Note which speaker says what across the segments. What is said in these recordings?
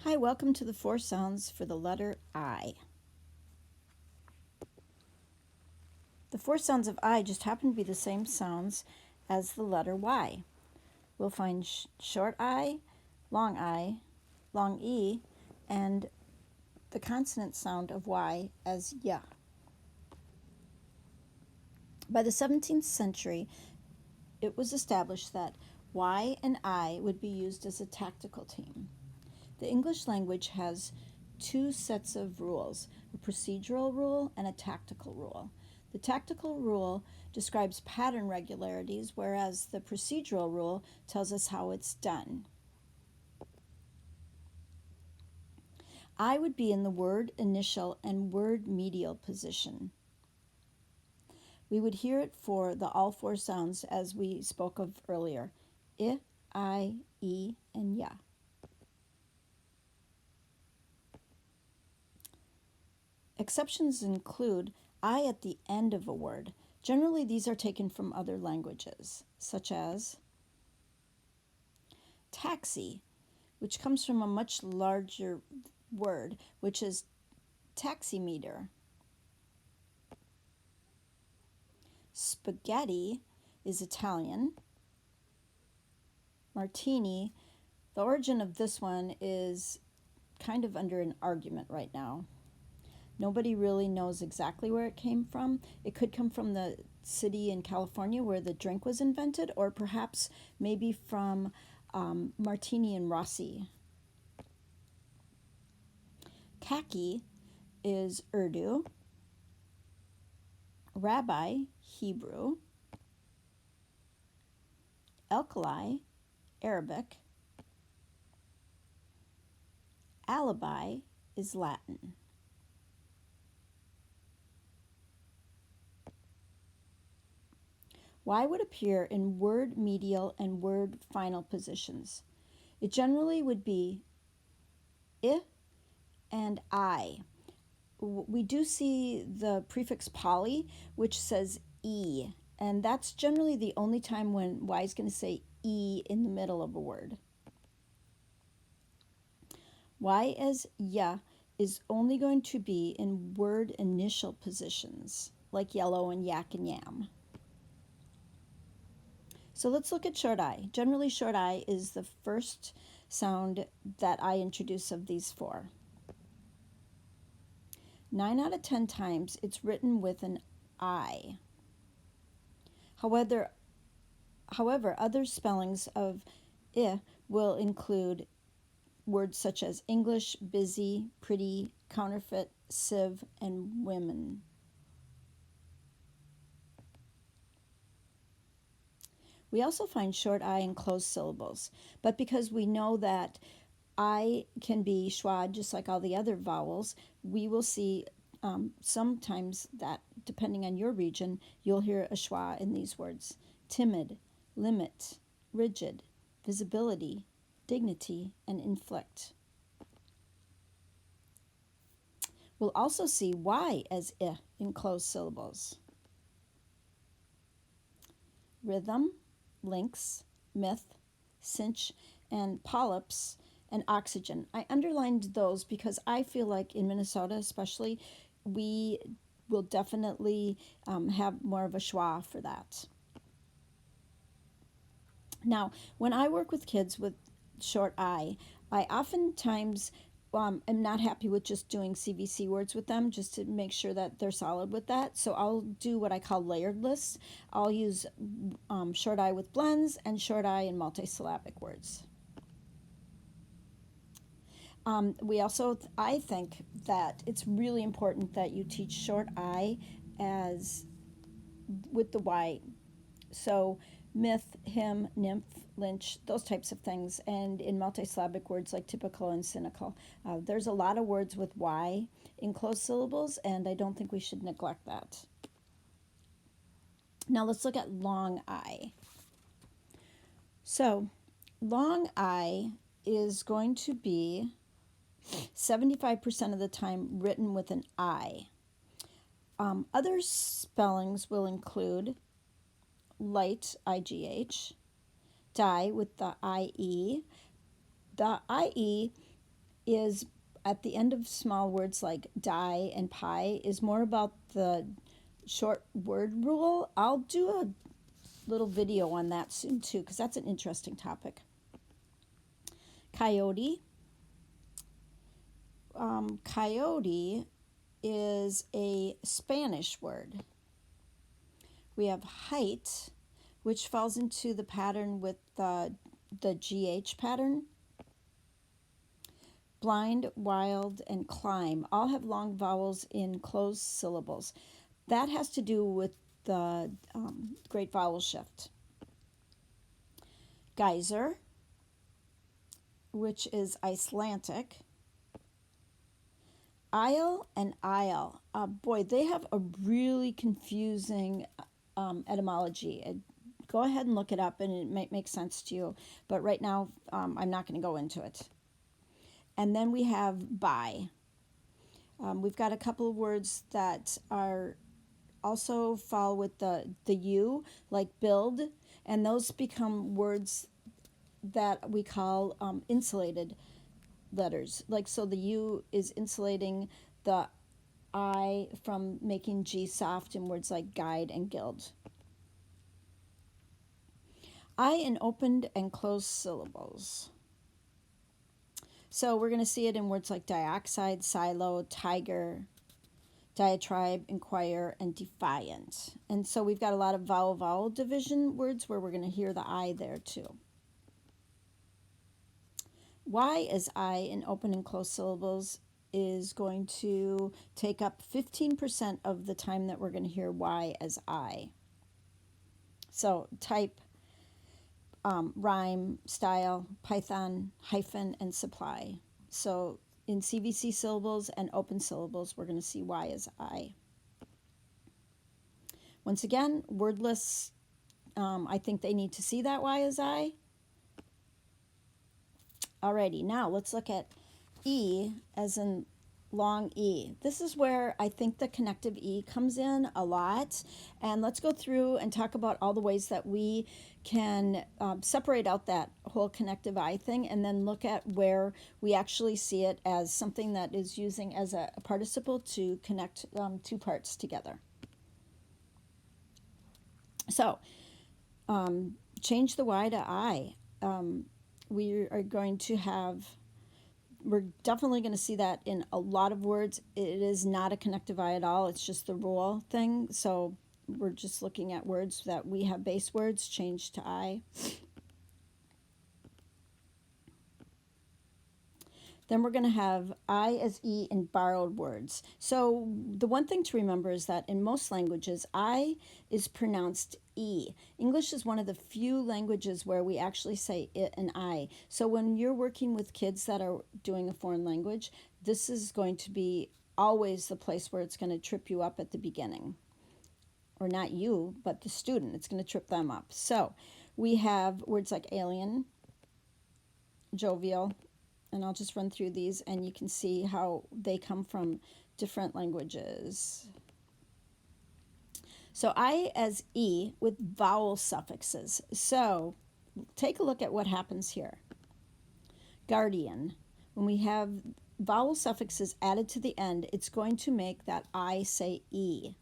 Speaker 1: Hi, welcome to the four sounds for the letter I. The four sounds of I just happen to be the same sounds as the letter Y. We'll find short I, long E, and the consonant sound of Y as ya. By the 17th century, it was established that Y and I would be used as a tactical team. The English language has two sets of rules, a procedural rule and a tactical rule. The tactical rule describes pattern regularities, whereas the procedural rule tells us how it's done. I would be in the word initial and word medial position. We would hear it for the all four sounds as we spoke of earlier: I, E, and ya. Exceptions include I at the end of a word. Generally, these are taken from other languages, such as taxi, which comes from a much larger word, which is taximeter. Spaghetti is Italian. Martini, the origin of this one is kind of under an argument right now. Nobody really knows exactly where it came from. It could come from the city in California where the drink was invented, or perhaps maybe from Martini and Rossi. Khaki is Urdu. Rabbi, Hebrew. Alkali, Arabic. Alibi is Latin. Y would appear in word medial and word final positions. It generally would be I and I. We do see the prefix poly, which says E, and that's generally the only time when Y is going to say E in the middle of a word. Y as ya is only going to be in word initial positions, like yellow and yak and yam. So let's look at short I. Generally, short I is the first sound that I introduce of these four. 9 out of 10 times it's written with an I. However, other spellings of I will include words such as English, busy, pretty, counterfeit, sieve, and women. We also find short I in closed syllables, but because we know that I can be schwa just like all the other vowels, we will see sometimes that, depending on your region, you'll hear a schwa in these words: timid, limit, rigid, visibility, dignity, and inflict. We'll also see Y as I in closed syllables: rhythm, lynx, myth, cinch, and polyps, and oxygen. I underlined those because I feel like in Minnesota especially, we will definitely have more of a schwa for that. Now, when I work with kids with short I oftentimes am not happy with just doing CVC words with them, just to make sure that they're solid with that. So I'll do what I call layered lists. I'll use short I with blends and short I in multisyllabic words. I think that it's really important that you teach short I as with the Y. So myth, hymn, nymph, lynch, those types of things, and in multisyllabic words like typical and cynical. There's a lot of words with Y in closed syllables, and I don't think we should neglect that. Now let's look at long I. So long I is going to be 75% of the time written with an I. Other spellings will include light, IGH, die with the IE. The IE is at the end of small words like die and pie is more about the short word rule. I'll do a little video on that soon too, because that's an interesting topic. Coyote. Coyote is a Spanish word. We have height, which falls into the pattern with the GH pattern. Blind, wild, and climb all have long vowels in closed syllables. That has to do with the great vowel shift. Geyser, which is Icelandic. Isle and isle. Boy, they have a really confusing etymology. Go ahead and look it up, and it might make sense to you. But right now, I'm not going to go into it. And then we have by. We've got a couple of words that are also fall with the U, like build, and those become words that we call insulated letters. Like, so the U is insulating the I from making G soft in words like guide and guild. I in opened and closed syllables. So we're going to see it in words like dioxide, silo, tiger, diatribe, inquire, and defiant. And so we've got a lot of vowel-vowel division words where we're going to hear the I there too. Y as I in open and closed syllables is going to take up 15% of the time that we're going to hear Y as I. So type, rhyme, style, Python, hyphen, and supply. So in CVC syllables and open syllables, we're going to see Y as I. Once again, wordless, I think they need to see that Y as I. Alrighty, now let's look at E as in long E. This is where I think the connective E comes in a lot. And let's go through and talk about all the ways that we can separate out that whole connective I thing, and then look at where we actually see it as something that is using as a participle to connect two parts together. So change the Y to I. We are going to have, we're definitely going to see that in a lot of words. It is not a connective I at all. It's just the rule thing. So we're just looking at words that we have base words changed to I. Then we're going to have I as E in borrowed words. So the one thing to remember is that in most languages, I is pronounced E. English is one of the few languages where we actually say it and I. So when you're working with kids that are doing a foreign language, this is going to be always the place where it's going to trip you up at the beginning. Or not you, but the student. It's going to trip them up. So we have words like alien, jovial, and I'll just run through these and you can see how they come from different languages. So I as E with vowel suffixes. So take a look at what happens here. Guardian. When we have vowel suffixes added to the end, it's going to make that I say E.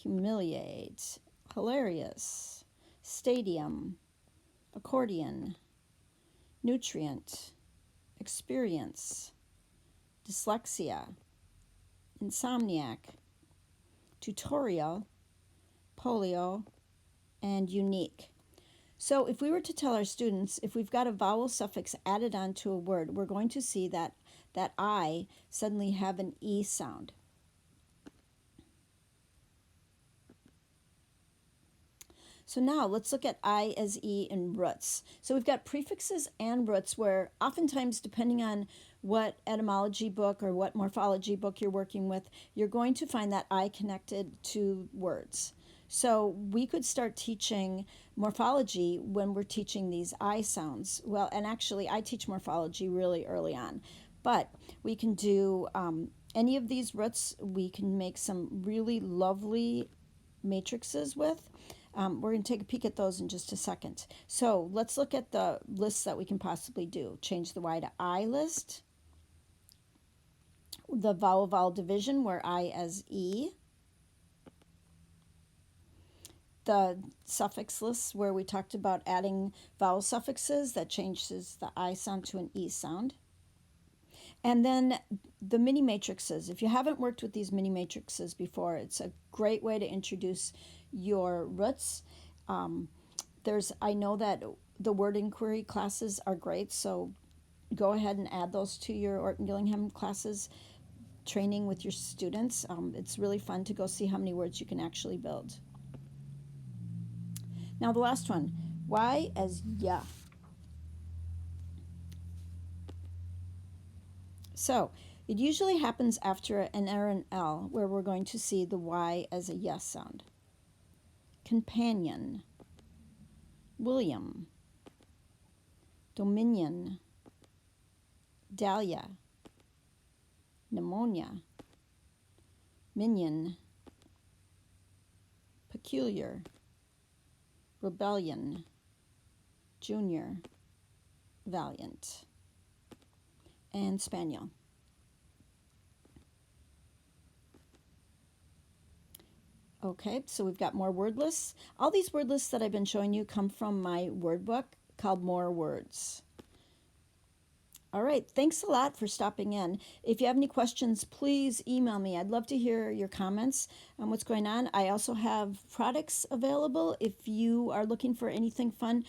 Speaker 1: Humiliate, hilarious, stadium, accordion, nutrient, experience, dyslexia, insomniac, tutorial, polio, and unique. So if we were to tell our students, if we've got a vowel suffix added onto a word, we're going to see that I suddenly have an E sound. So now let's look at I as E in roots. So we've got prefixes and roots where oftentimes, depending on what etymology book or what morphology book you're working with, you're going to find that I connected to words. So we could start teaching morphology when we're teaching these I sounds. Well, and actually I teach morphology really early on. But we can do any of these roots. We can make some really lovely matrices with. We're going to take a peek at those in just a second. So let's look at the lists that we can possibly do. Change the Y to I list. The vowel division where I as E. The suffix lists where we talked about adding vowel suffixes that changes the I sound to an E sound. And then the mini matrices. If you haven't worked with these mini matrices before, it's a great way to introduce your roots. I know that the word inquiry classes are great, so go ahead and add those to your Orton Gillingham classes training with your students. It's really fun to go see how many words you can actually build. Now the last one, Y as ya. So it usually happens after an R and L, where we're going to see the Y as a yes sound. Companion, William, dominion, dahlia, pneumonia, minion, peculiar, rebellion, junior, valiant, and spaniel. Okay, so we've got more word lists. All these word lists that I've been showing you come from my word book called More Words. All right, thanks a lot for stopping in. If you have any questions, please email me. I'd love to hear your comments on what's going on. I also have products available if you are looking for anything fun